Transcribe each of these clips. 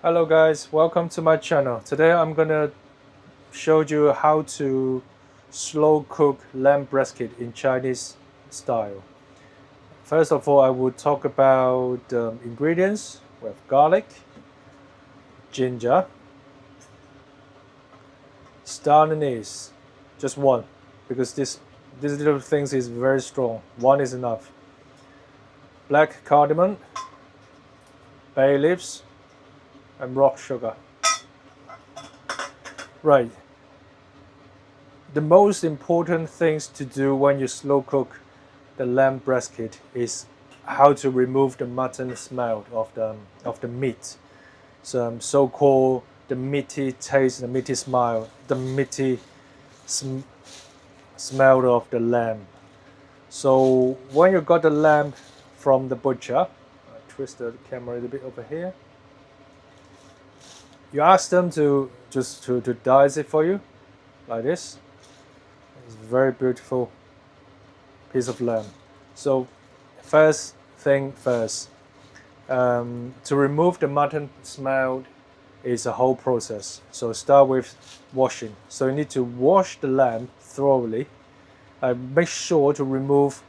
Hello guys, welcome to my channel. Today I'm gonna show you how to slow cook lamb brisket in Chinese style. First of all, I will talk about ingredients. We have garlic, ginger, star anise, just one, because these little things is very strong. One is enough. Black cardamom, bay leaves, and rock sugar. Right. The most important things to do when you slow cook the lamb brisket is how to remove the mutton smell of the meat. So-called the meaty taste, the meaty smell, the meaty smell of the lamb. So when you got the lamb from the butcher, I twist the camera a little bit over here. You ask them to dice it for you, like this. It's a very beautiful piece of lamb. So first thing first, to remove the mutton smell is a whole process. So start with washing. So you need to wash the lamb thoroughly. Make sure to remove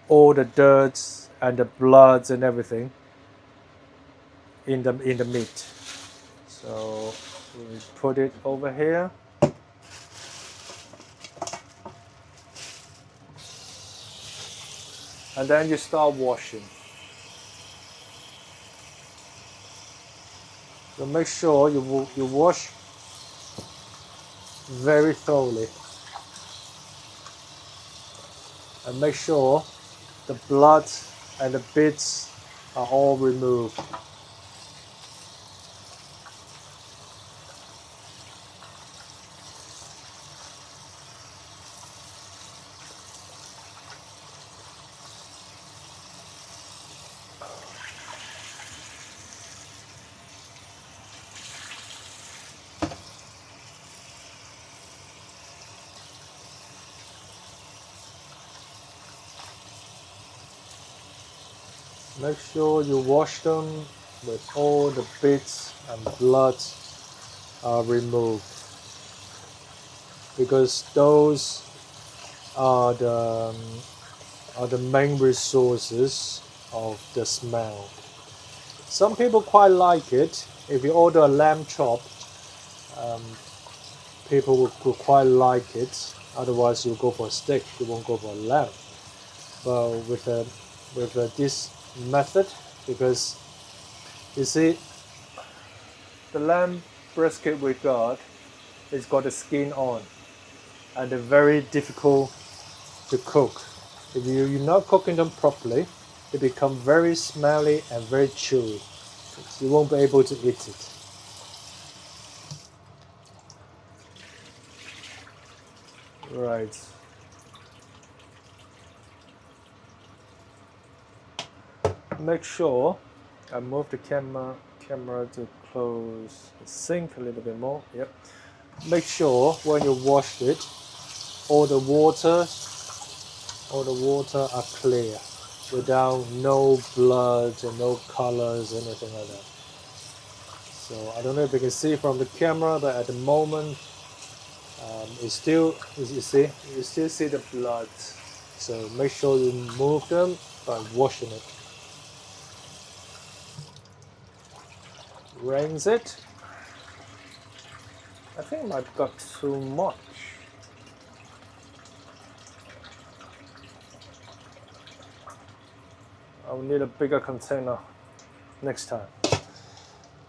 all the dirt and the bloods and everything in the meat. So we put it over here. And then you start washing. So make sure you wash very thoroughly. And make sure the blood and the bits are all removed. Make sure you wash them with all the bits and blood are removed, because those are the main resources of the smell. Some people quite like it. If you order a lamb chop, people will quite like it. Otherwise, you go for a steak. You won't go for a lamb. But with this method, because you see, the lamb brisket we got, it's got the skin on, and they're very difficult to cook. If you're not cooking them properly, they become very smelly and very chewy. So you won't be able to eat it. Right. Make sure I move the camera to close the sink a little bit more. Yep. Make sure when you wash it, all the water are clear, without no blood and no colors, anything like that. So I don't know if you can see from the camera, but at the moment, you still see the blood. So make sure you remove them by washing it. Rinse it. I think I've got too much. I'll need a bigger container next time.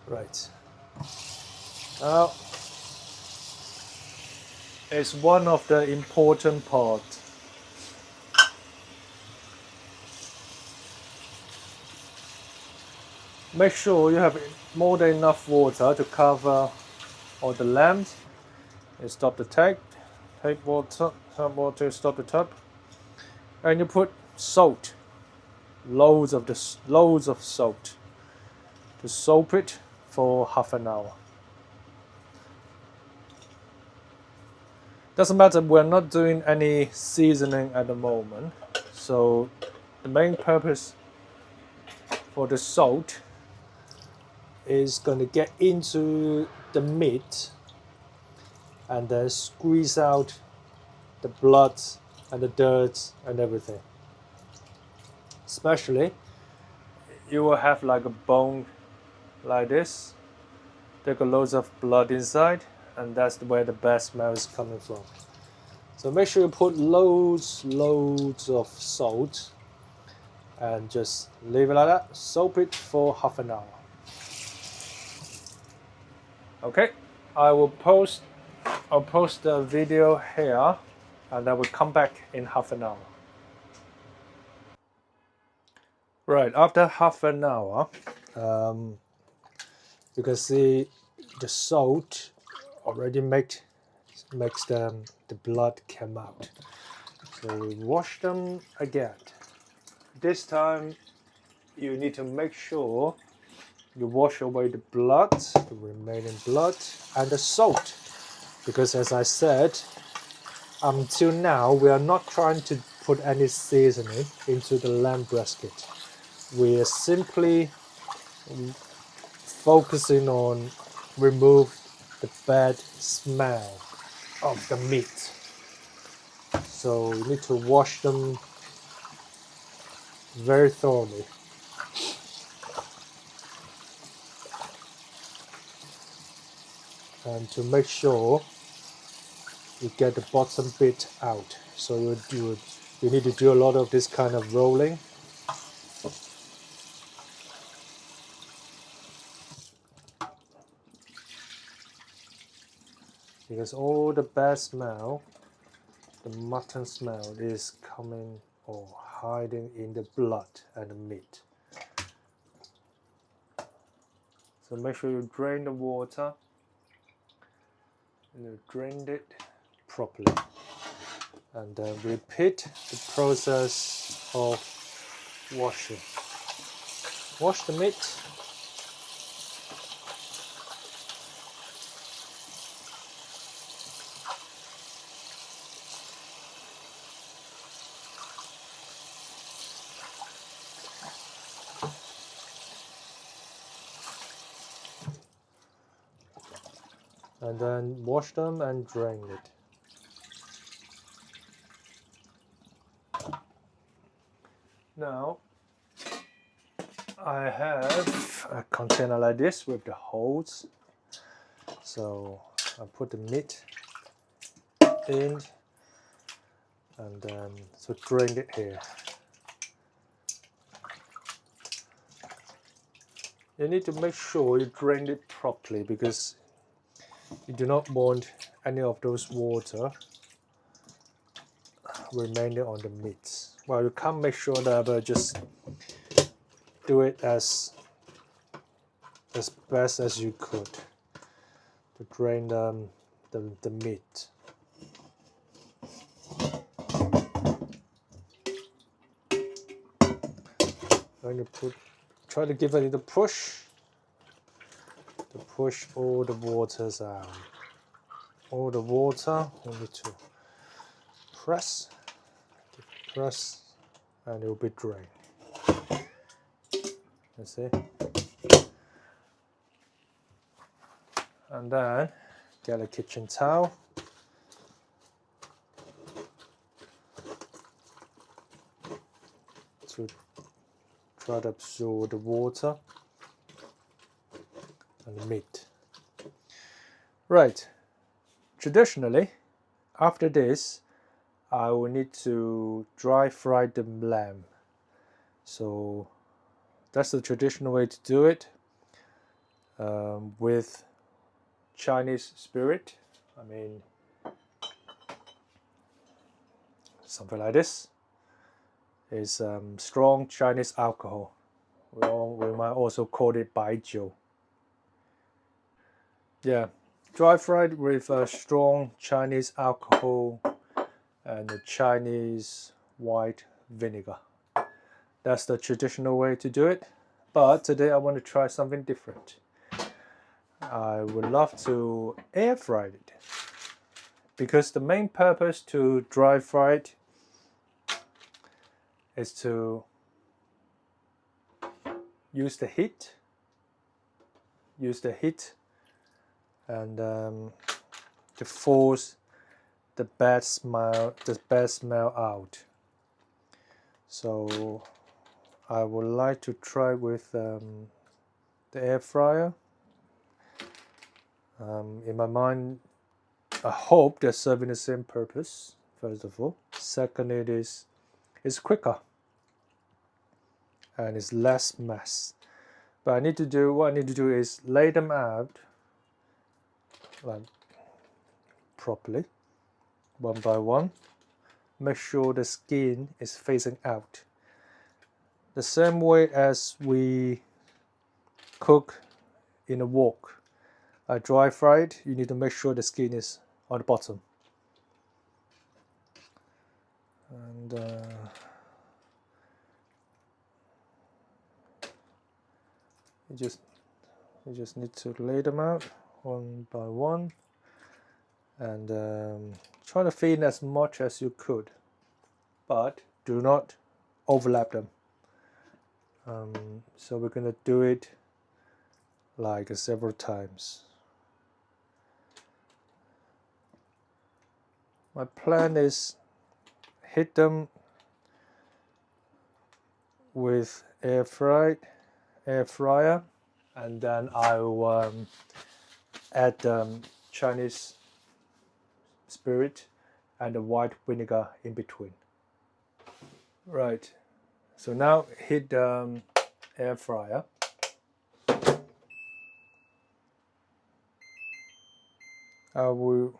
Right. Now, it's one of the important parts. Make sure you have more than enough water to cover all the lambs. You stop the tap, take water, stop the tap, and you put salt, loads of salt, to soak it for half an hour. Doesn't matter, we're not doing any seasoning at the moment, so the main purpose for the salt is going to get into the meat and then squeeze out the blood and the dirt and everything. Especially, you will have like a bone like this. There got loads of blood inside, and that's where the bad smell is coming from. So make sure you put loads of salt and just leave it like that. Soak it for half an hour. Okay, I'll post the video here, and I will come back in half an hour. Right, after half an hour, you can see the salt already makes the blood come out. So we wash them again. This time you need to make sure you wash away the blood, the remaining blood, and the salt. Because as I said, until now we are not trying to put any seasoning into the lamb brisket. We are simply focusing on remove the bad smell of the meat. So you need to wash them very thoroughly. And to make sure you get the bottom bit out. So you need to do a lot of this kind of rolling. Because all the bad smell, the mutton smell, is coming or hiding in the blood and the meat. So make sure you drain the water and you drain it properly. And then repeat the process of washing. Wash the meat. And then wash them and drain it. Now I have a container like this with the holes. So I put the meat in and then so drain it here. You need to make sure you drain it properly because you do not want any of those water remaining on the meat. Well, you can't make sure that, but just do it as best as you could to drain the meat. Going to try to give it a little push to push all the waters out. All the water, we need to press, and it will be drained. You see? And then get a kitchen towel. To try to absorb the water and the meat. Right. Traditionally, after this, I will need to dry fry the lamb. So that's the traditional way to do it, with Chinese spirit. I mean, something like this is strong Chinese alcohol. We might also call it baijiu. Yeah, dry fried with strong Chinese alcohol and a Chinese white vinegar. That's the traditional way to do it. But today I want to try something different. I would love to air fry it because the main purpose to dry fry it is to use the heat use the heat and to force the bad smell out. So I would like to try with the air fryer. In my mind, I hope they're serving the same purpose, first of all. Second, it's quicker and it's less mess. But what I need to do is lay them out like properly, one by one. Make sure the skin is facing out. The same way as we cook in a wok. Dry fried, you need to make sure the skin is on the bottom. And you just need to lay them out one by one, and try to fit in as much as you could, but do not overlap them. So we're gonna do it like several times. My plan is heat them with air fryer, and then I'll add Chinese spirit and the white vinegar in between. Right, so now heat the air fryer. I will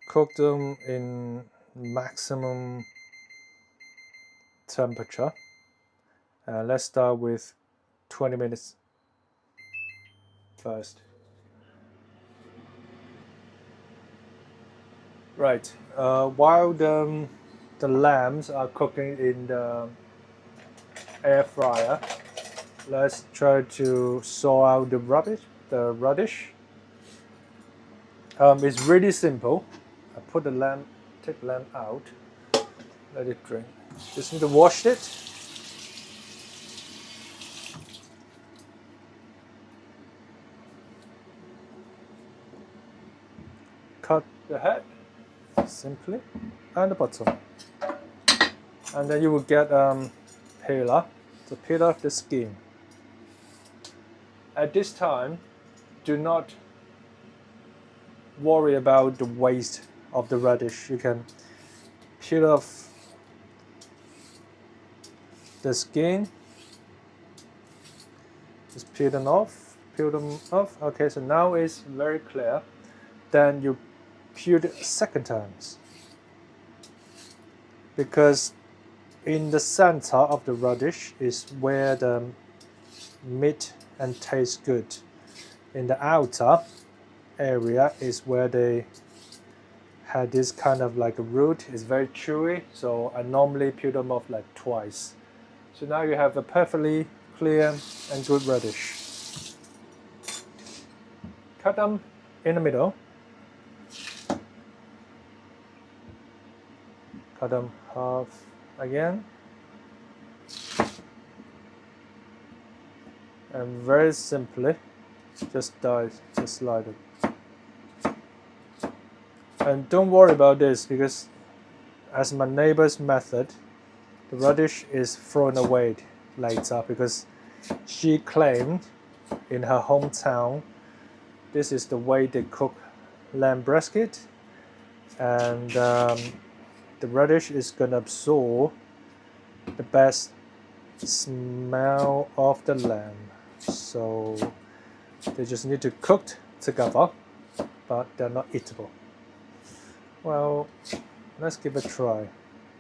cook them in maximum temperature. Let's start with 20 minutes first. Right, while the lambs are cooking in the air fryer, let's try to saw out the radish. It's really simple. I put take the lamb out, let it drain. Just need to wash it. Cut the head simply and the bottom, and then you will get peeler to peel off the skin. At this time, do not worry about the waste of the radish. You can peel off the skin, just peel them off. Okay, so now it's very clear. Then you peel it second times, because in the center of the radish is where the meat and tastes good. In the outer area is where they had this kind of like a root. It's very chewy, so I normally peel them off like twice. So now you have a perfectly clear and good radish. Cut them in the middle. Cut them half again. And very simply, just slide it. And don't worry about this, because as my neighbor's method, the radish is thrown away later, because she claimed in her hometown this is the way they cook lamb brisket, and the radish is gonna absorb the best smell of the lamb. So they just need to cook together, but they're not eatable. Well, let's give it a try.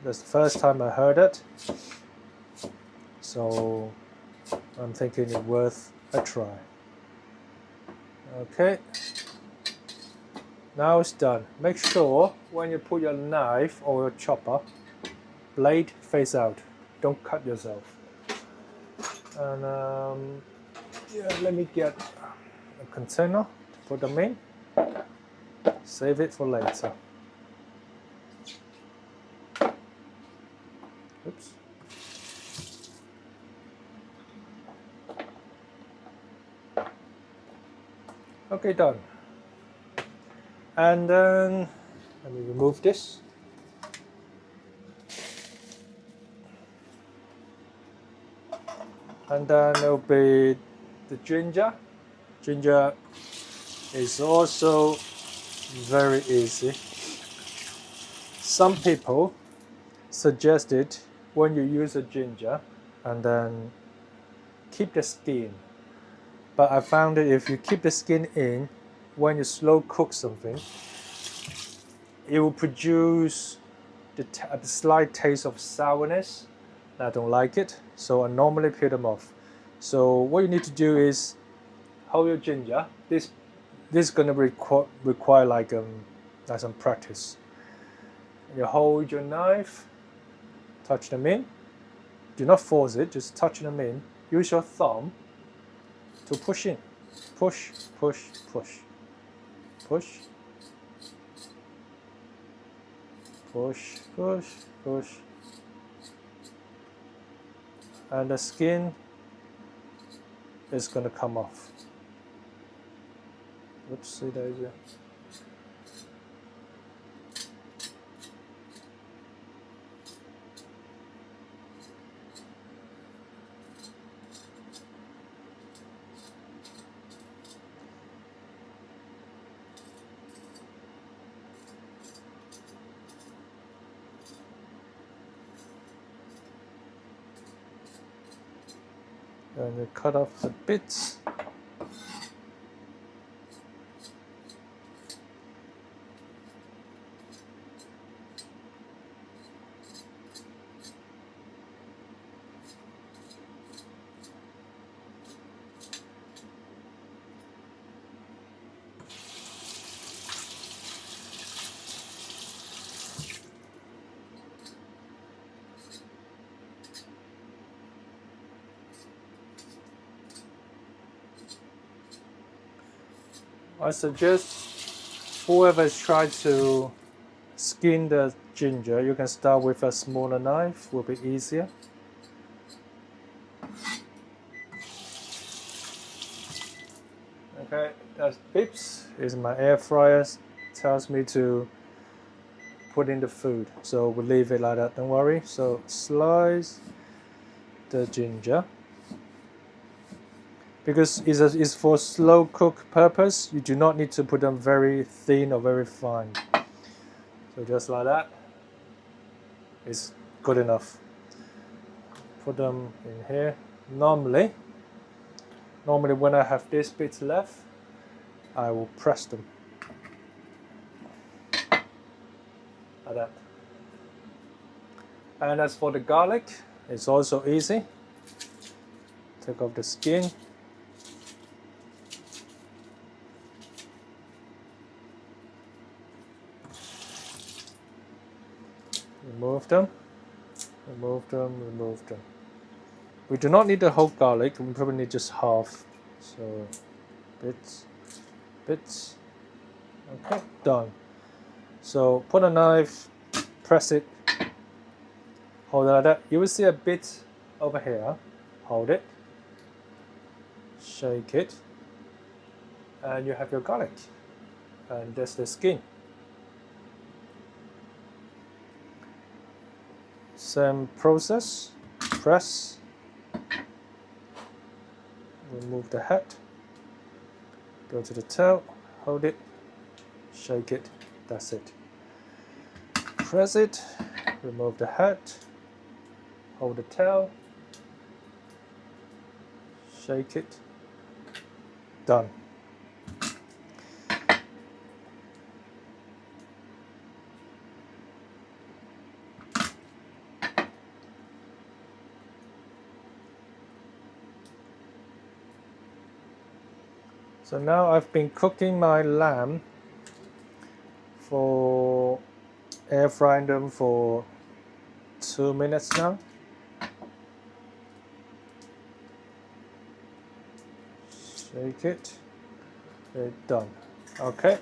That's the first time I heard it, so I'm thinking it's worth a try. Okay, now it's done. Make sure when you put your knife or your chopper, blade face out. Don't cut yourself. And yeah, let me get a container to put them in. Save it for later. Oops. Okay, done. And then let me remove this. And then it'll be the ginger. Ginger is also very easy. Some people suggested when you use a ginger and then keep the skin. But I found that if you keep the skin in, when you slow cook something, it will produce the slight taste of sourness. I don't like it, so I normally peel them off. So what you need to do is hold your ginger. This is going to require like some practice. You hold your knife, touch them in. Do not force it, just touch them in. Use your thumb to push in. Push, push, push. Push. Push, push, push. And the skin is going to come off. Oopsie daisy. And you cut off the bits. I suggest whoever is trying to skin the ginger, you can start with a smaller knife, will be easier. Okay, that's beeps. Is my air fryer tells me to put in the food, so we'll leave it like that. Don't worry. So slice the ginger. Because it's for slow cook purpose, you do not need to put them very thin or very fine. So just like that is good enough. Put them in here. Normally when I have this bit left, I will press them like that. And as for the garlic, it's also easy. Take off the skin. Remove them, remove them, remove them. We do not need the whole garlic, we probably need just half. So, bits, bits. Okay, done. So, put a knife, press it, hold it like that. You will see a bit over here. Hold it, shake it, and you have your garlic. And that's the skin. Same process, press, remove the head, go to the tail, hold it, shake it, that's it. Press it, remove the head, hold the tail, shake it, done. So now I've been cooking my lamb for air frying them for 2 minutes now. Shake it. Okay, done. Okay.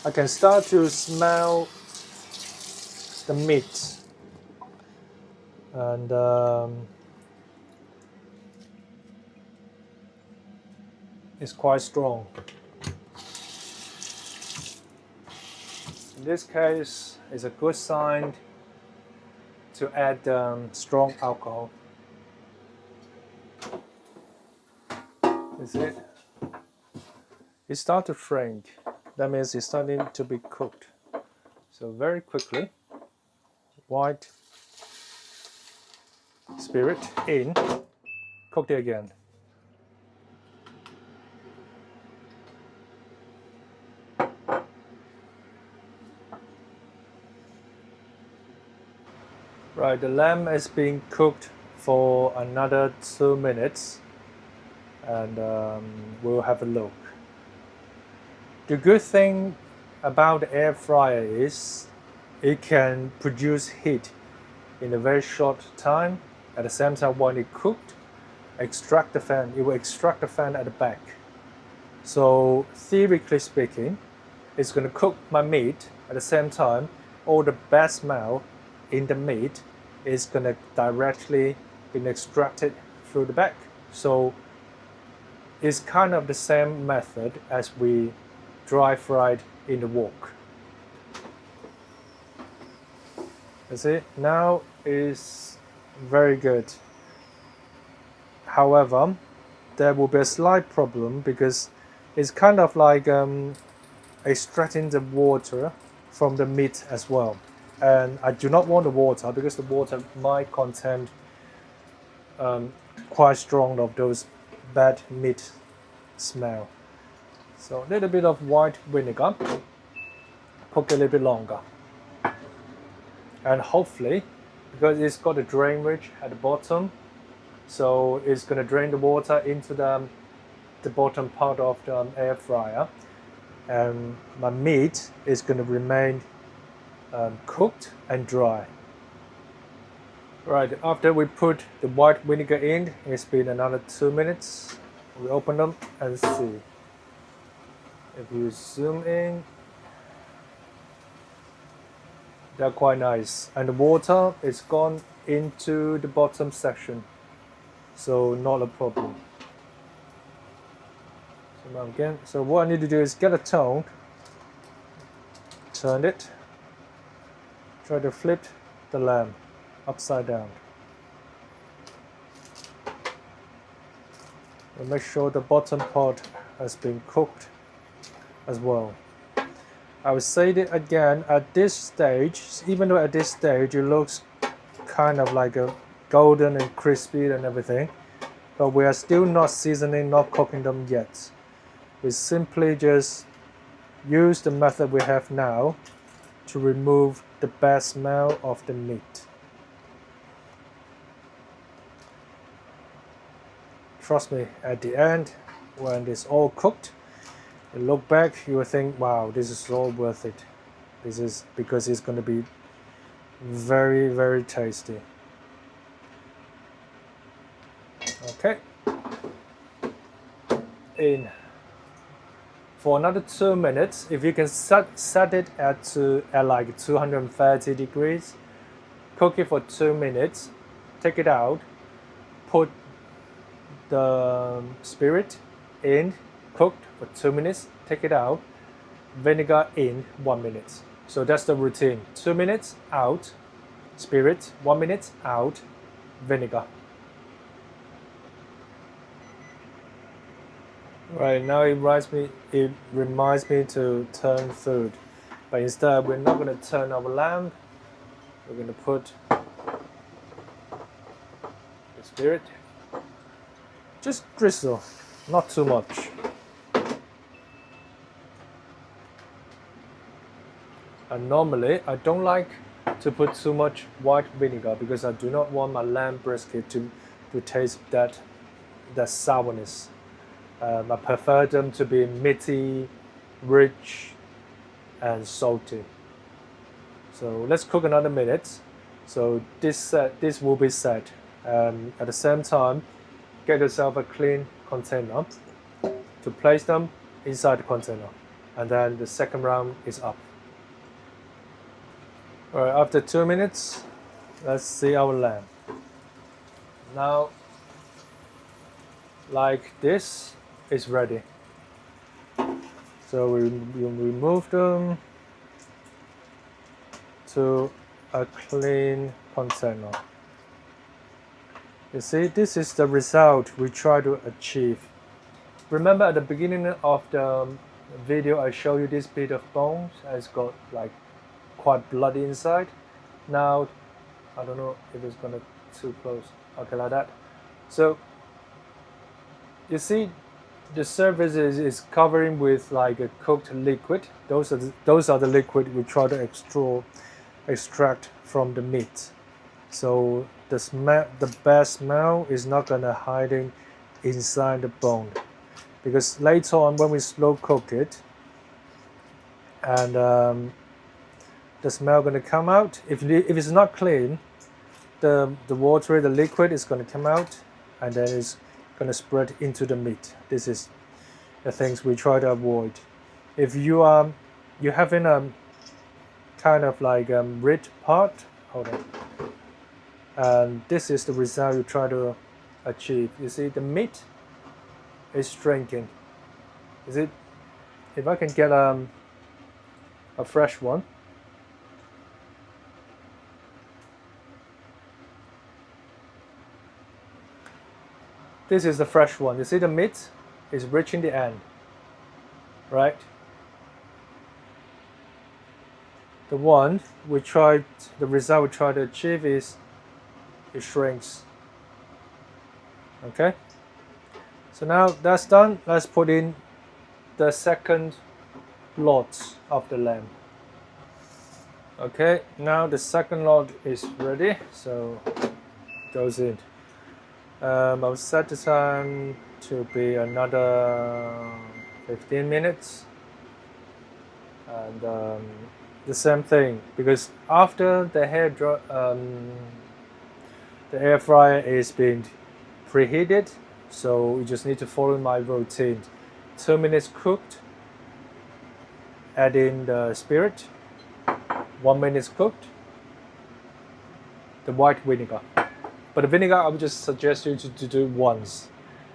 I can start to smell the meat. And is quite strong. In this case, it's a good sign to add strong alcohol. Is it? It starts to shrink. That means it's starting to be cooked. So very quickly, white spirit in, cooked it again. Right, the lamb is being cooked for another 2 minutes, and we'll have a look. The good thing about the air fryer is it can produce heat in a very short time. At the same time, when it cooked, extract the fan. It will extract the fan at the back. So theoretically speaking, it's going to cook my meat at the same time. All the bad smell in the meat is going to directly be extracted through the back. So it's kind of the same method as we dry fried in the wok. You see, now is very good. However, there will be a slight problem because it's kind of like extracting the water from the meat as well. And I do not want the water because the water might contain quite strong of those bad meat smell. So a little bit of white vinegar, cook a little bit longer. And hopefully, because it's got a drainage at the bottom, so it's going to drain the water into the bottom part of the air fryer, and my meat is going to remain cooked and dry. Right, after we put the white vinegar in, it's been another 2 minutes. We open them and see. If you zoom in, they're quite nice, and the water is gone into the bottom section, so not a problem. So again, so what I need to do is get a tone, turn it, try to flip the lamb upside down, and make sure the bottom part has been cooked as well. I will say it again, at this stage, even though at this stage it looks kind of like a golden and crispy and everything, but we are still not seasoning, not cooking them yet. We simply just use the method we have now to remove the bad smell of the meat. Trust me, at the end, when it's all cooked, you look back, you will think, wow, this is all worth it. This is because it's going to be very, very tasty. Okay. In for another 2 minutes, if you can set it at like 230 degrees, cook it for 2 minutes, take it out, put the spirit in, cooked for 2 minutes, take it out, vinegar in 1 minute. So that's the routine. 2 minutes out, spirit, 1 minute out, vinegar. Right, now it reminds me to turn food, but instead we're not going to turn our lamb. We're going to put the spirit, just drizzle, not too much. And normally I don't like to put too much white vinegar because I do not want my lamb brisket to taste that sourness. I prefer them to be meaty, rich, and salty. So let's cook another minute. So this will be set. At the same time, get yourself a clean container to place them inside the container, and then the second round is up. All right, after 2 minutes, let's see our lamb. Now, like this, is ready. So we remove them to a clean container. You see, this is the result we try to achieve. Remember at the beginning of the video I showed you this bit of bones, it's got like quite bloody inside. Now I don't know if it's gonna too close. Okay, like that. So you see the surface is covering with like a cooked liquid. Those are the liquid we try to extract from the meat. So the best smell is not gonna hiding inside the bone, because later on when we slow cook it, and the smell gonna come out. If it's not clean, the water, the liquid is gonna come out, and then it's gonna spread into the meat. This is the things we try to avoid. If you're having a kind of like red part, hold on, and this is the result you try to achieve. You see the meat is shrinking. Is it? If I can get a fresh one. This is the fresh one. You see the meat is reaching the end, right? The one the result we try to achieve is it shrinks. Okay. So now that's done. Let's put in the second lot of the lamb. Okay, now the second lot is ready, so it goes in. I'll set the time to be another 15 minutes, and the same thing, because after the air fryer is being preheated, so you just need to follow my routine. 2 minutes cooked, add in the spirit. 1 minute cooked, the white vinegar. But the vinegar, I would just suggest you to do once.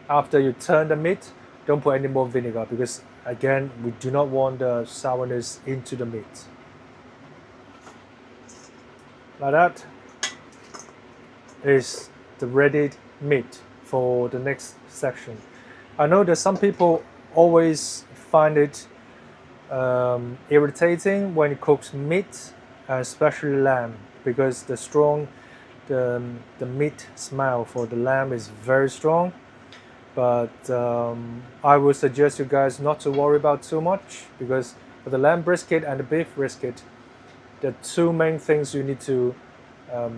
After you turn the meat, don't put any more vinegar, because again, we do not want the sourness into the meat. Like that is the ready meat for the next section. I know that some people always find it irritating when it cooks meat, especially lamb, because the meat smell for the lamb is very strong. But I would suggest you guys not to worry about too much, because for the lamb brisket and the beef brisket, the two main things you need to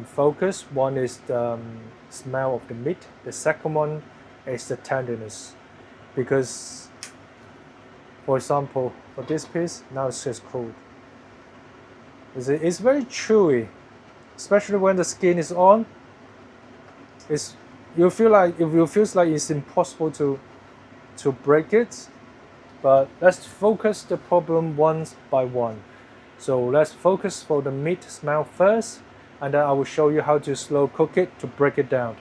focus. One is the smell of the meat. The second one is the tenderness, because for example, for this piece, now it's just cold. It's very chewy, especially when the skin is on. You feel like it's impossible to break it. But let's focus the problem one by one. So let's focus for the meat smell first, and then I will show you how to slow cook it to break it down.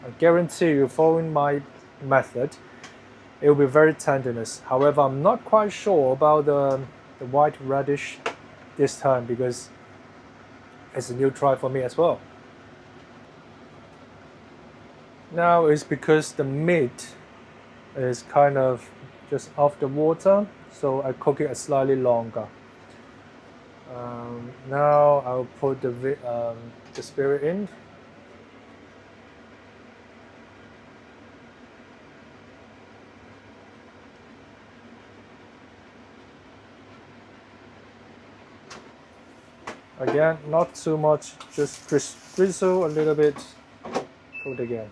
I guarantee you, following my method, it will be very tenderness. However, I'm not quite sure about the white radish this time, because it's a new try for me as well. Now it's because the meat is kind of just off the water, so I cook it slightly longer. Now I'll put the spirit in. Again, not too much, just drizzle a little bit, cook again.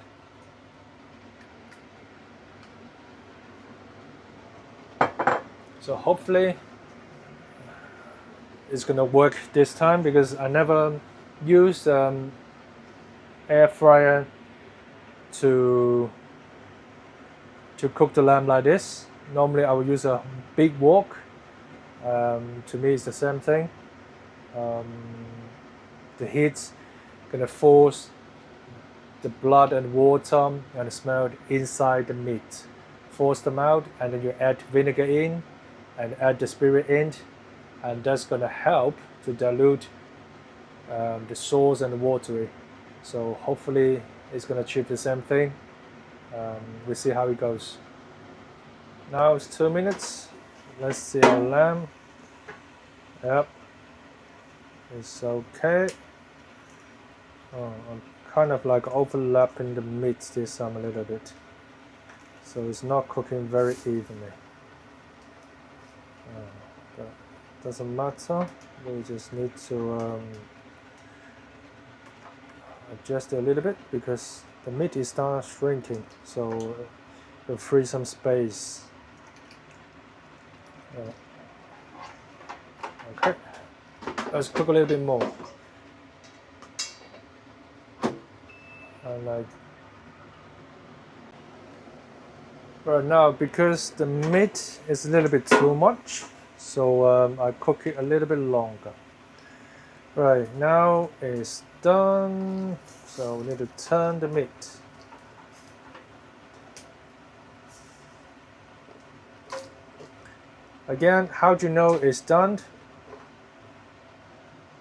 So hopefully it's gonna work this time, because I never used air fryer to cook the lamb like this. Normally I would use a big wok. To me it's the same thing. The heat's gonna force the blood and water and the smell inside the meat force them out, and then you add vinegar in and add the spirit in, and that's going to help to dilute the sauce and the watery. So hopefully it's going to achieve the same thing. We'll see how it goes. Now it's 2 minutes. Let's see our lamb. Yep, it's okay. Oh, I'm kind of like overlapping the meat this time a little bit, so it's not cooking very evenly. But doesn't matter. We just need to adjust it a little bit because the meat is start shrinking, so it'll free some space. Okay, let's cook a little bit more. And like right now, because the meat is a little bit too much, so I cook it a little bit longer. Right, now it's done, so we need to turn the meat. Again, how do you know it's done?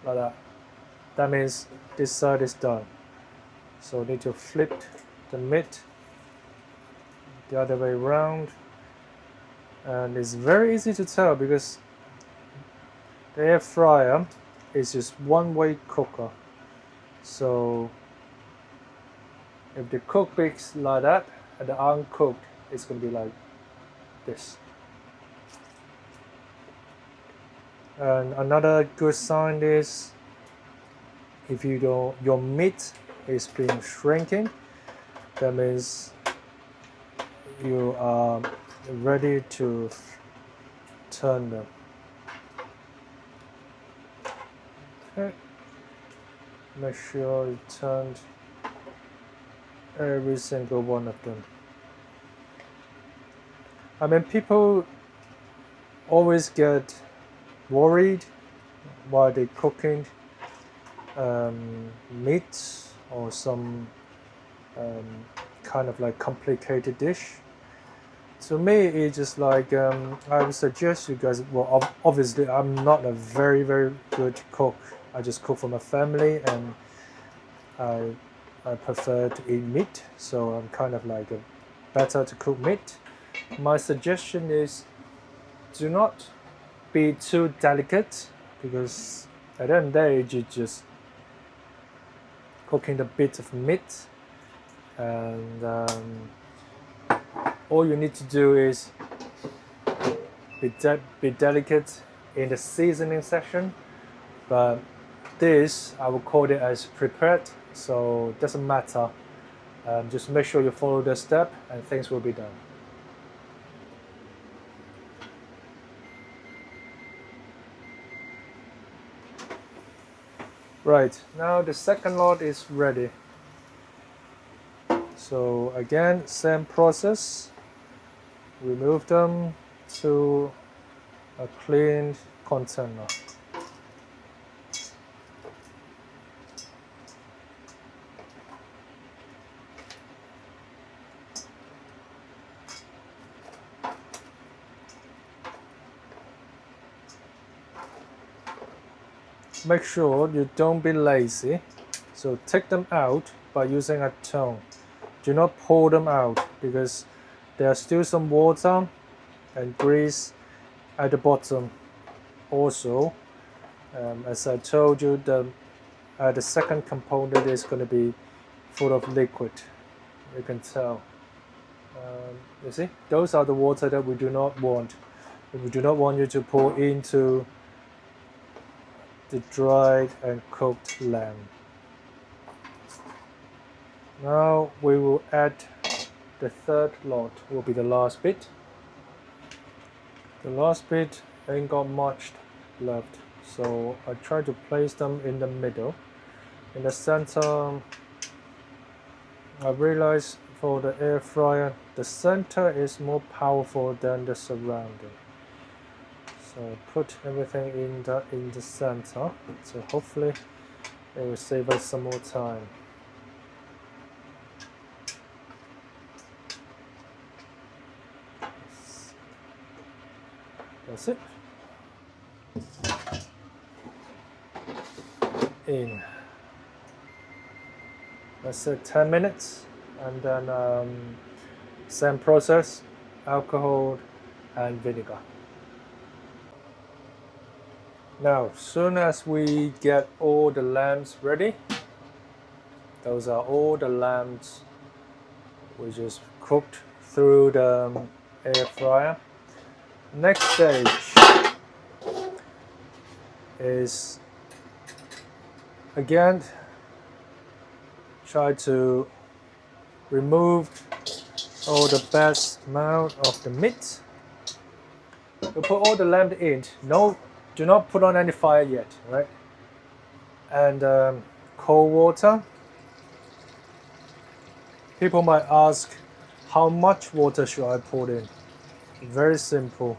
Like that. That means this side is done. So we need to flip the meat the other way around. And it's very easy to tell because the air fryer is just one-way cooker. So if the cooked is like that and the uncooked is going to be like this. And another good sign is if you don't, your meat is being shrinking, that means you are ready to turn them. Okay, make sure you turned every single one of them. I mean, people always get worried while they're cooking meat or some kind of like complicated dish. To me, it's just like I would suggest you guys. Well, obviously, I'm not a very good cook. I just cook for my family, and I prefer to eat meat. So I'm kind of like better to cook meat. My suggestion is do not be too delicate, because at the end of the day you're just cooking a bit of meat, and all you need to do is be delicate in the seasoning section. But this, I will call it as prepared, so it doesn't matter. Just make sure you follow the step and things will be done. Right, now the second lot is ready. So again, same process. Remove them to a clean container. Make sure you don't be lazy, so take them out by using a tongue. Do not pull them out because there's still some water and grease at the bottom. Also, as I told you, the second component is going to be full of liquid. You can tell. You see, those are the water that we do not want. We do not want you to pour into the dried and cooked lamb. Now we will add the third lot, will be the last bit. The last bit ain't got much left, so I try to place them in the middle. In the center, I realize for the air fryer, the center is more powerful than the surrounding. So put everything in the center, so hopefully it will save us some more time. That's it. In. Let's say 10 minutes, and then same process, alcohol and vinegar. Now, soon as we get all the lambs ready, those are all the lambs we just cooked through the air fryer. Next stage is again try to remove all the bad smell of the meat. You put all the lamb in. No, do not put on any fire yet, right? And cold water. People might ask, how much water should I put in? Very simple.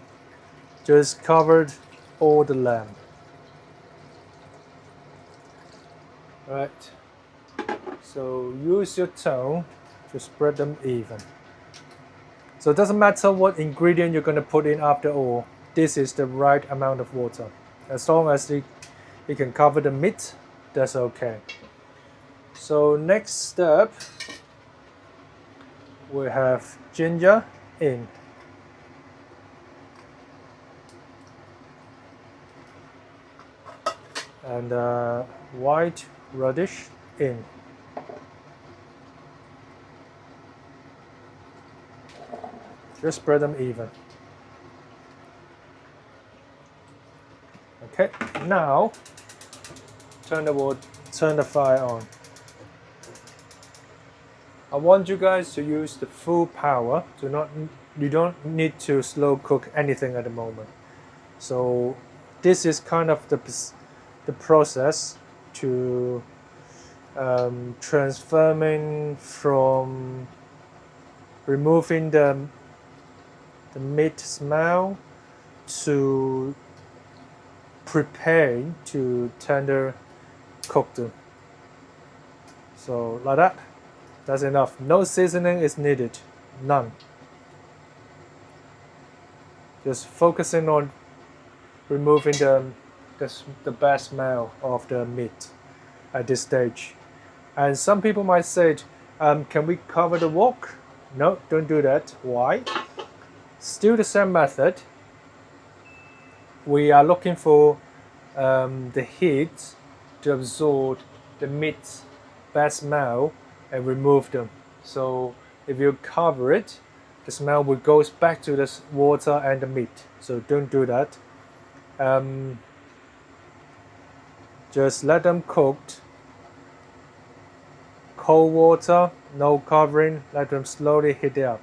Just covered all the lamb. Right. So use your tongue to spread them even. So it doesn't matter what ingredient you're going to put in after all. This is the right amount of water. As long as it can cover the meat, that's okay. So next step, we have ginger in. And white radish in. Just spread them even. Okay, now turn the fire on. I want you guys to use the full power. You don't need to slow cook anything at the moment. So this is kind of the process to transforming from removing the meat smell to preparing to tender cook them. So like that, that's enough. No seasoning is needed, none. Just focusing on removing the bad smell of the meat at this stage. And some people might say, can we cover the wok? No, don't do that. Why? Still the same method. We are looking for the heat to absorb the meat bad smell and remove them. So if you cover it, the smell will go back to the water and the meat. So don't do that. Just let them cooked. Cold water, no covering, let them slowly heat it up.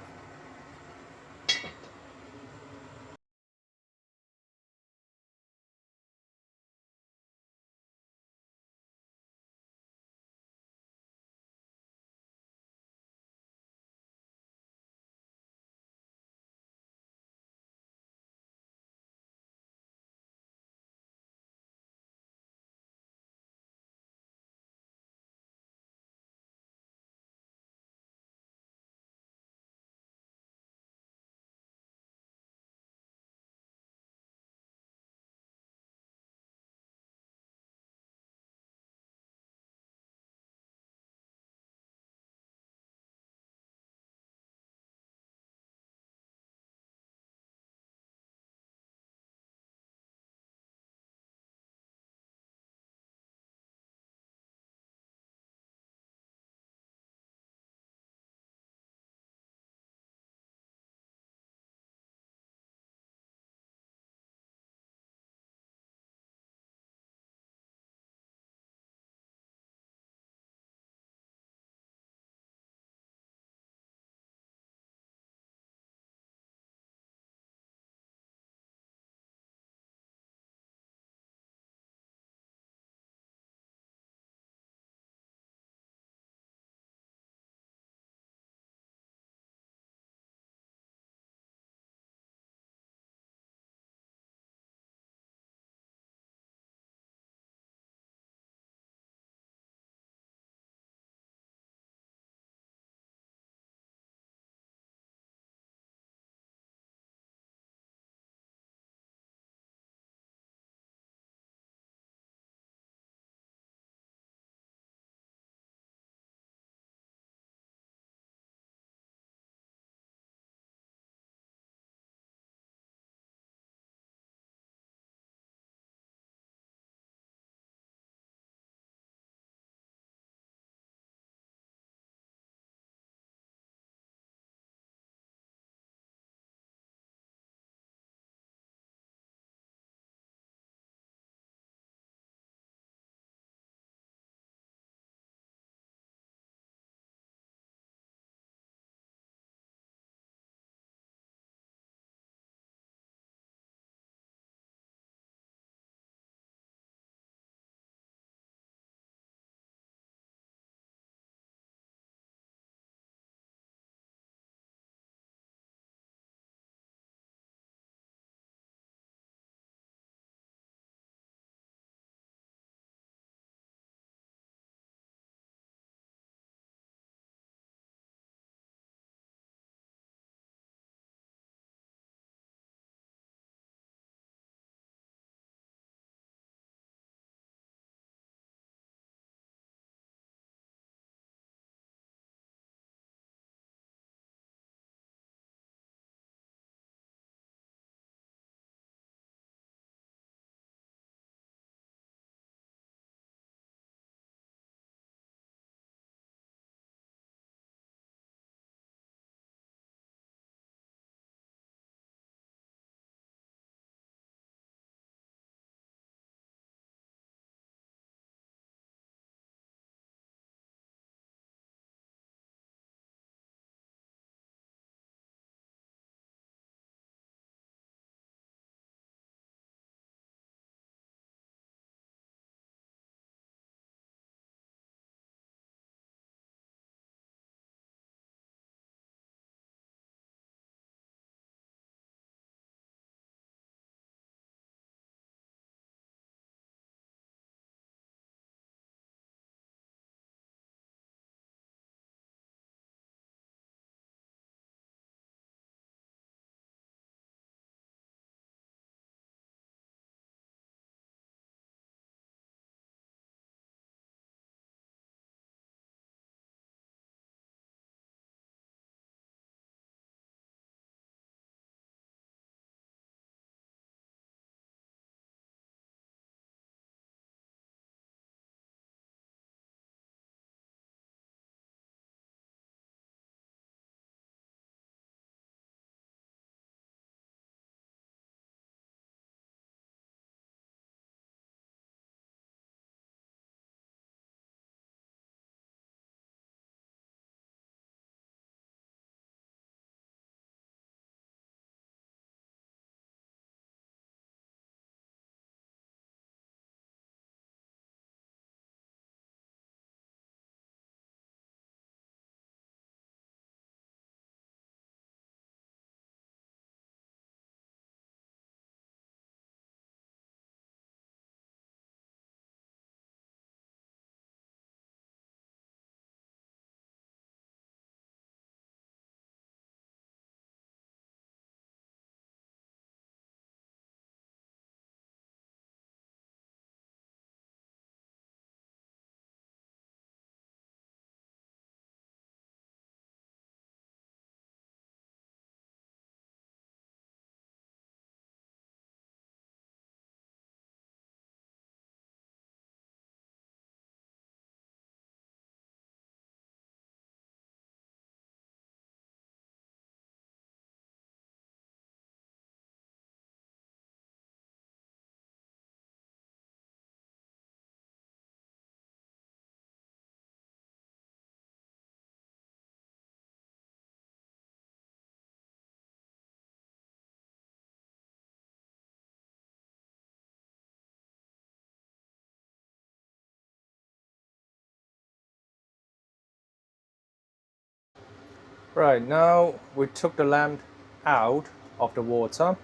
Right, now we took the lamb out of the water,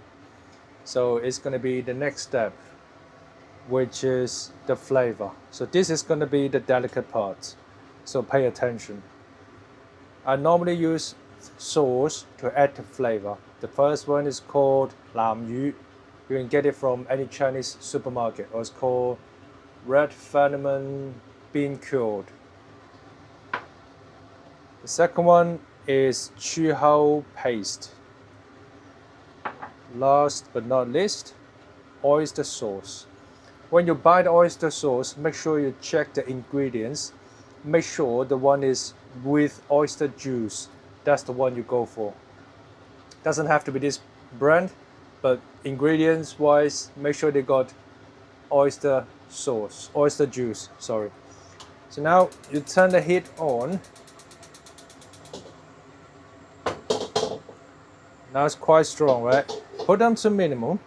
so it's going to be the next step, which is the flavor. So this is going to be the delicate part, so pay attention. I normally use sauce to add the flavor. The first one is called lam yu. You can get it from any Chinese supermarket, or it's called red Fermented bean cured. The second one is Chu Hou Paste. Last but not least, oyster sauce. When you buy the oyster sauce, make sure you check the ingredients. Make sure the one is with oyster juice. That's the one you go for. Doesn't have to be this brand, but ingredients wise, make sure they got oyster sauce, oyster juice, sorry. So now you turn the heat on. Now it's quite strong, right? Put them to minimum.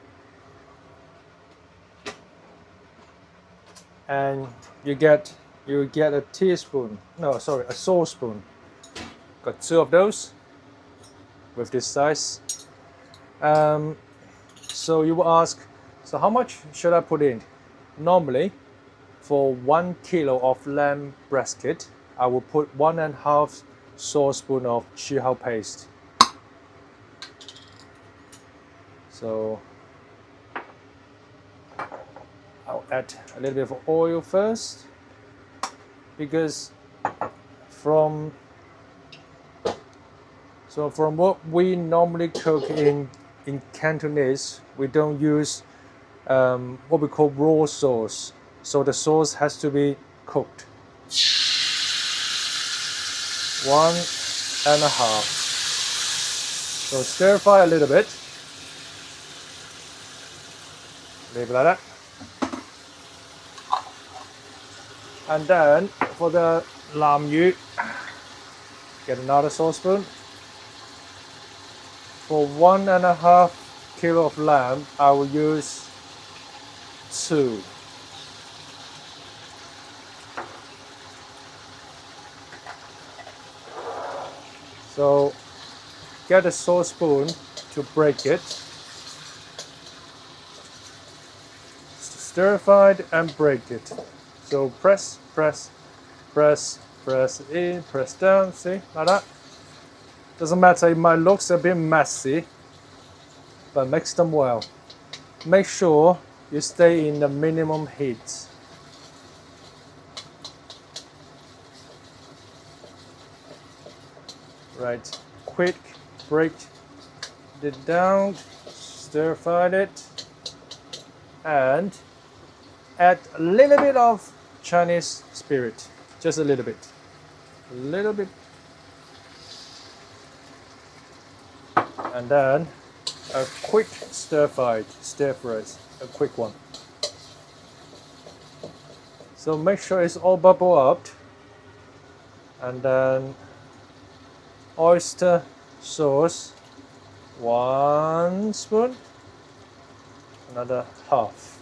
And you get a teaspoon, no, sorry, a saucepoon. Got 2 of those with this size. So you will ask, so how much should I put in? Normally, for 1 kilo of lamb brisket, I will put 1.5 saucepoon of Chu Hou paste. So I'll add a little bit of oil first, because from what we normally cook in Cantonese, we don't use what we call raw sauce. So the sauce has to be cooked. 1.5. So stir fry a little bit. Leave it like that. And then for the lam yu, get another saucepoon. For 1.5 kilo of lamb, I will use 2. So get a saucepoon to break it. Stir fry it and break it. So press in, press down, see, like that. Doesn't matter, it might look a bit messy, but mix them well. Make sure you stay in the minimum heat. Right, quick, break it down, stir fry it, and add a little bit of Chinese spirit, just a little bit, and then a quick stir fry, a quick one. So make sure it's all bubble up, and then oyster sauce, 1 spoon, another half.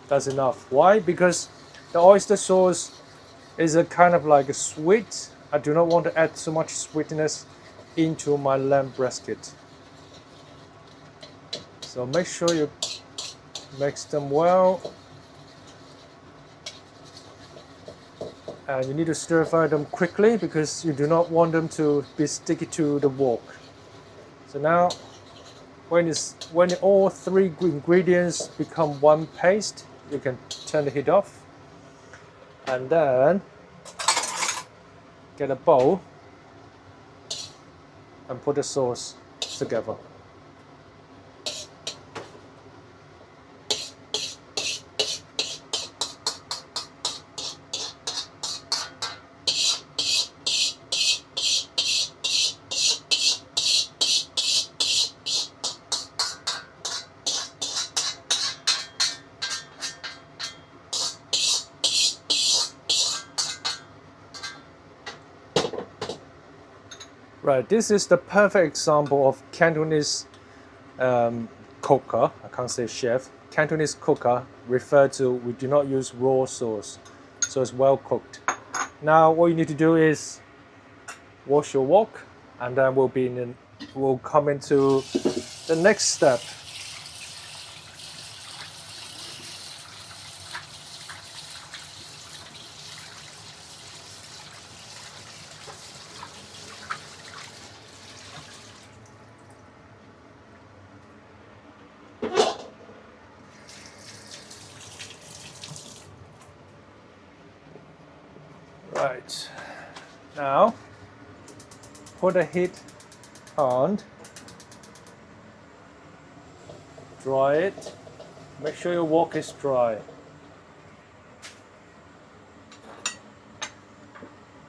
That's enough. Why? Because the oyster sauce is a kind of like a sweet. I do not want to add so much sweetness into my lamb brisket. So make sure you mix them well. And you need to stir fry them quickly because you do not want them to be sticky to the wok. So now, when all 3 ingredients become one paste, you can turn the heat off. And then get a bowl and put the sauce together. Right, this is the perfect example of Cantonese cooker. I can't say chef. Cantonese cooker refer to, we do not use raw sauce, so it's well cooked. Now what you need to do is wash your wok, and then we'll come into the next step. Right, now put the heat on, dry it, make sure your wok is dry.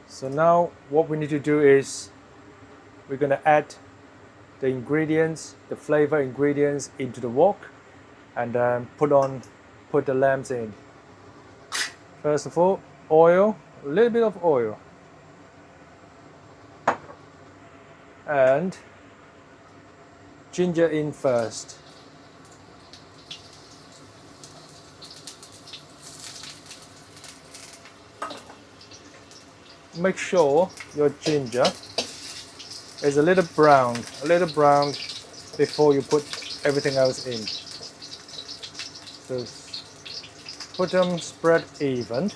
So now what we need to do is we're going to add the ingredients, the flavor ingredients into the wok, and then put the lambs in. First of all, oil, a little bit of oil, and ginger in first. Make sure your ginger is a little brown before you put everything else in. So put them spread even.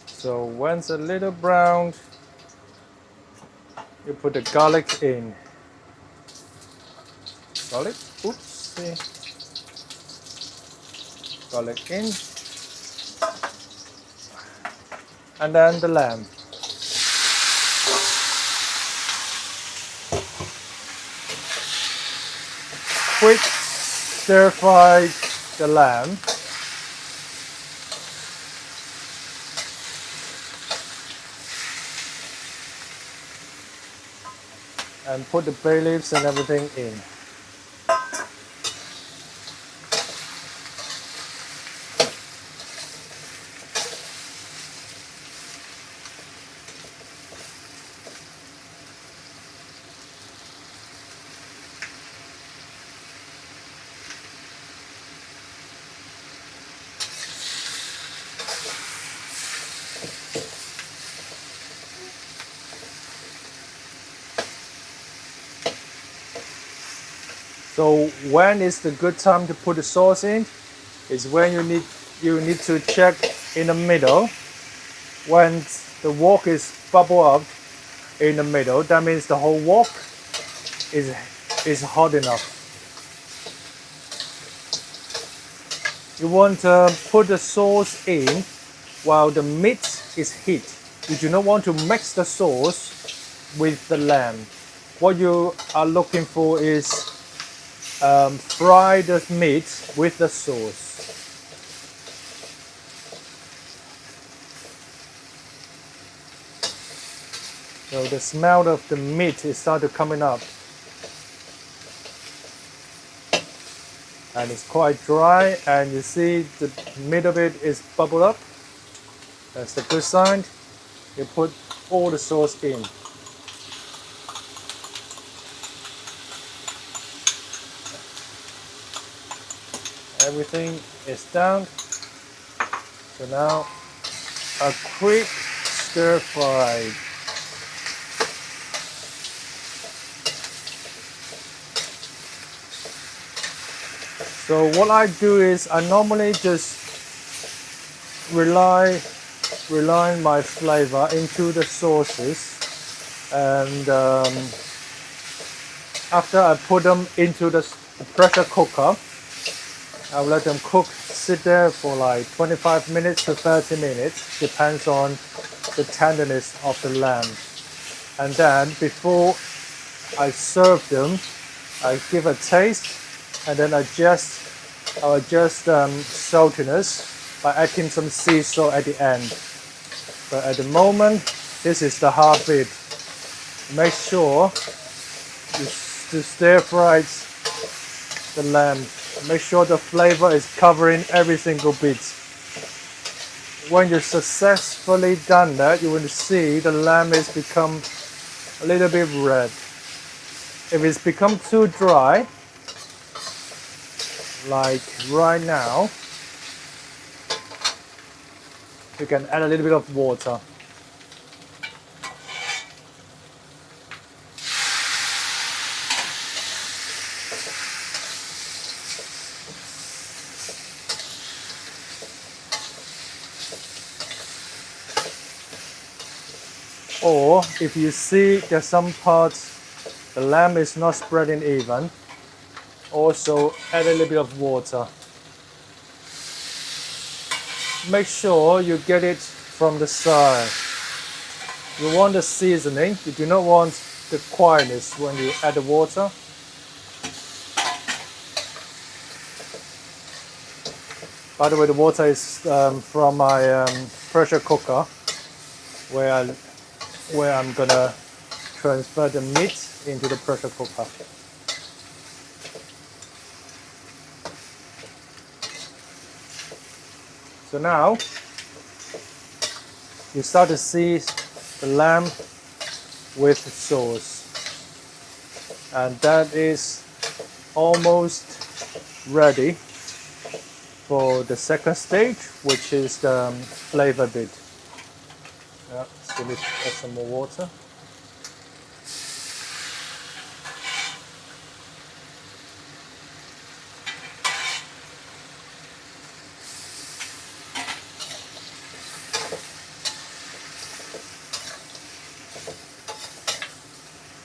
So once a little brown, you put the garlic in. Garlic, oopsie. Garlic in. And then the lamb. Quick stir fry the lamb. And put the bay leaves and everything in. So when is the good time to put the sauce in? Is when you need to check in the middle. When the wok is bubble up in the middle, that means the whole wok is hot enough. You want to put the sauce in while the meat is heat. You do not want to mix the sauce with the lamb. What you are looking for is fry the meat with the sauce. So the smell of the meat is started coming up. And it's quite dry, and you see the middle of it is bubbled up. That's the good sign. You put all the sauce in. Everything is down. So now a quick stir fry. So what I do is I normally just rely my flavor into the sauces, and after I put them into the pressure cooker, I'll let them cook, sit there for like 25 minutes to 30 minutes, depends on the tenderness of the lamb. And then before I serve them, I give a taste, and then I'll adjust saltiness by adding some sea salt at the end. But at the moment, this is the hard bit. Make sure to stir fry the lamb. Make sure the flavor is covering every single bit. When you've successfully done that, you will see the lamb has become a little bit red. If it's become too dry, like right now, you can add a little bit of water. Or if you see there's some parts the lamb is not spreading even, also add a little bit of water. Make sure you get it from the side. You want the seasoning, you do not want the quietness when you add the water. By the way, the water is from my pressure cooker where I'm gonna transfer the meat into the pressure cooker. So now you start to see the lamb with sauce, and that is almost ready for the second stage, which is the flavor bit. Yeah, still need to add some more water.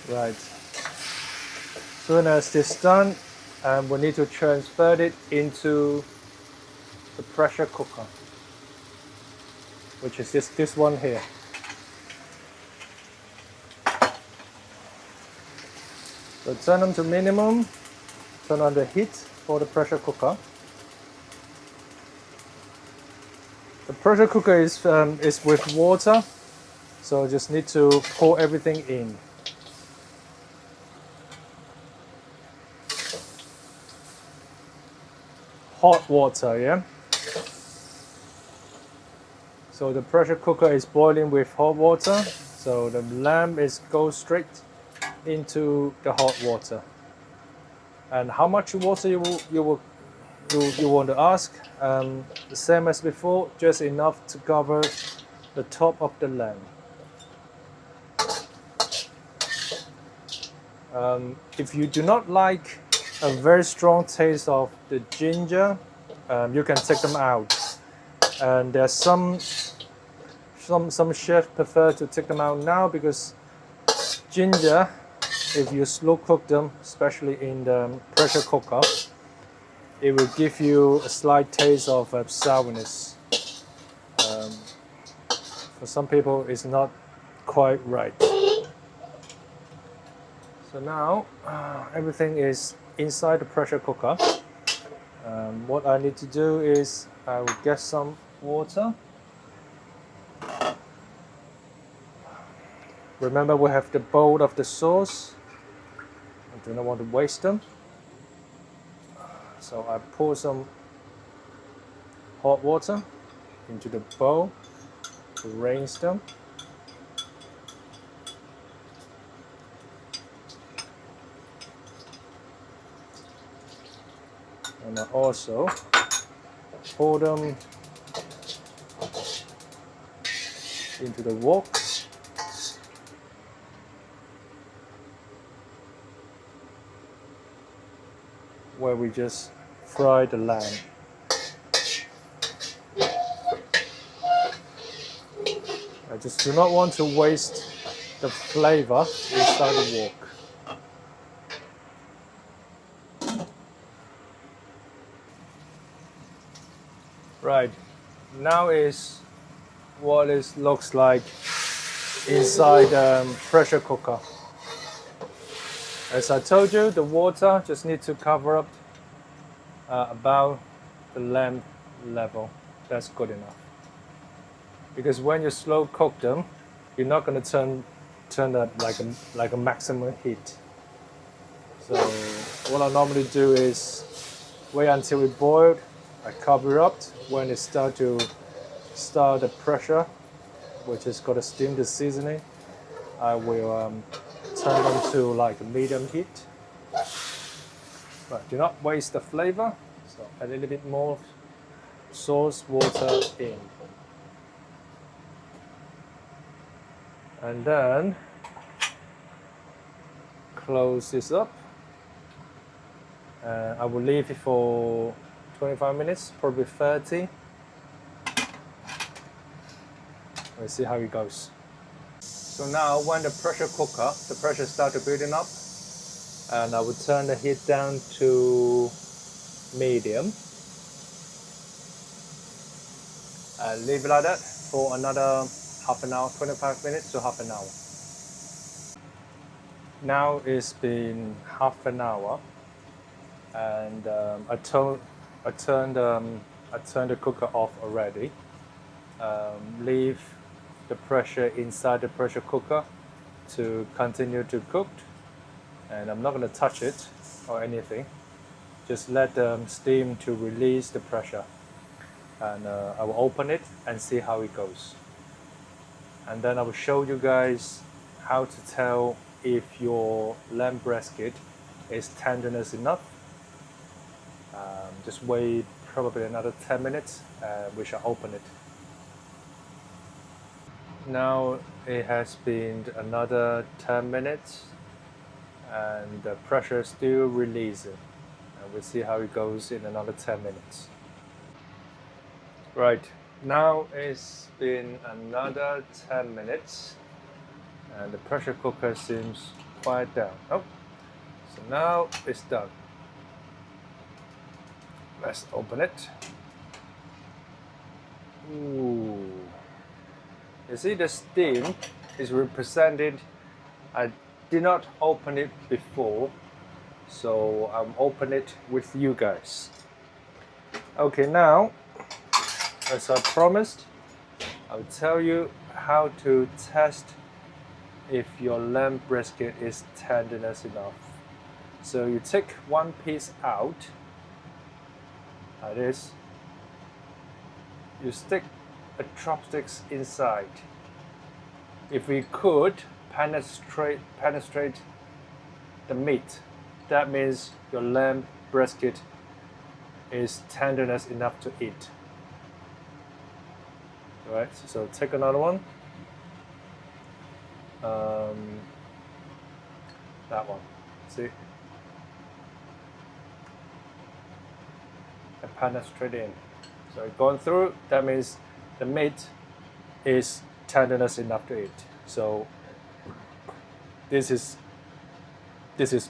Right. Soon as this is done, we need to transfer it into the pressure cooker, which is this one here. So turn them to minimum, turn on the heat for the pressure cooker. The pressure cooker is with water, so just need to pour everything in. Hot water, yeah? So the pressure cooker is boiling with hot water, so the lamb goes straight into the hot water. And how much water you want to ask? The same as before, just enough to cover the top of the lamb. If you do not like a very strong taste of the ginger, you can take them out. And there's some chefs prefer to take them out now because ginger, if you slow cook them, especially in the pressure cooker, it will give you a slight taste of sourness. For some people, it's not quite right. So now everything is inside the pressure cooker. What I need to do is I will get some water. Remember, we have the bowl of the sauce. I do not want to waste them. So I pour some hot water into the bowl to rinse them. And I also pour them into the wok. Where we just fry the lamb. I just do not want to waste the flavor inside the wok. Right, now is what it looks like inside the pressure cooker. As I told you, the water just needs to cover up about the lamb level. That's good enough. Because when you slow cook them, you're not going to turn that like a maximum heat. So what I normally do is wait until it boiled. I cover up. When it start the pressure, which is going to steam the seasoning, I will turn them to like a medium heat. But do not waste the flavor. So add a little bit more sauce water in. And then close this up. I will leave it for 25 minutes, probably 30. Let's see how it goes. So now when the pressure starts building up, and I will turn the heat down to medium. And leave it like that for another half an hour, 25 minutes to half an hour. Now it's been half an hour, and I turned the cooker off already. Leave the pressure inside the pressure cooker to continue to cook, and I'm not going to touch it or anything. Just let the steam to release the pressure, and I will open it and see how it goes. And then I will show you guys how to tell if your lamb brisket is tenderness enough. Just wait probably another 10 minutes and we shall open it. Now it has been another 10 minutes and the pressure is still releasing, and we'll see how it goes in another 10 minutes. Right, now it's been another 10 minutes and the pressure cooker seems quiet down. Oh, so now it's done. Let's open it. Ooh. You see the steam is represented. I did not open it before, so I'm opening it with you guys. Okay, now, as I promised, I'll tell you how to test if your lamb brisket is tenderness enough. So you take one piece out, like this. You stick a chopsticks inside. If we could penetrate the meat, that means your lamb brisket is tenderness enough to eat. Alright, so take another one. That one. See? And penetrate in. So it's gone through, that means the meat is tenderness enough to eat. So this is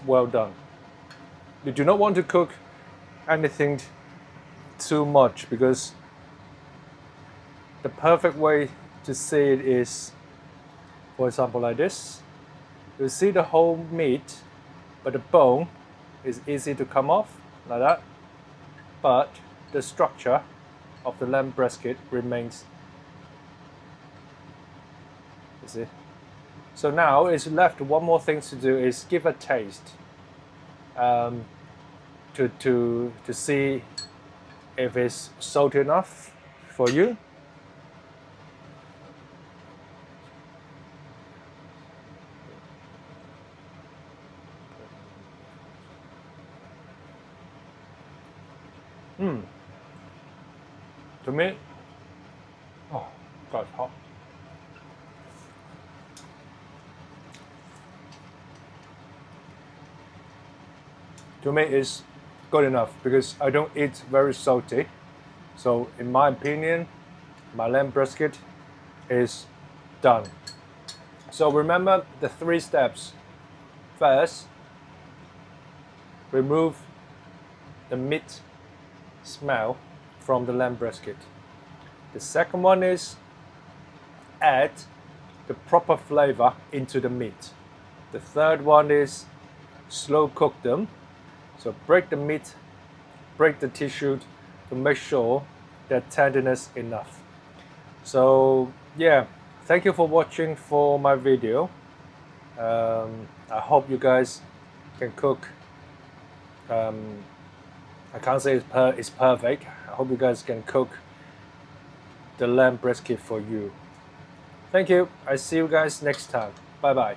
well done. You do not want to cook anything too much, because the perfect way to see it is, for example, like this. You see the whole meat, but the bone is easy to come off, like that. But the structure of the lamb brisket remains. You see? So now it's left one more thing to do, is give a taste to see if it's salty enough for you. To me, oh God, it's hot. To me, it's good enough because I don't eat very salty. So, in my opinion, my lamb brisket is done. So remember the 3 steps. First, remove the meat smell from the lamb brisket. The second one is add the proper flavor into the meat. The third one is slow cook them. So break the meat, break the tissue to make sure that tenderness enough. So yeah, thank you for watching for my video. I hope you guys can cook. I can't say it's perfect. I hope you guys can cook the lamb brisket for you. Thank you. I see you guys next time. Bye bye.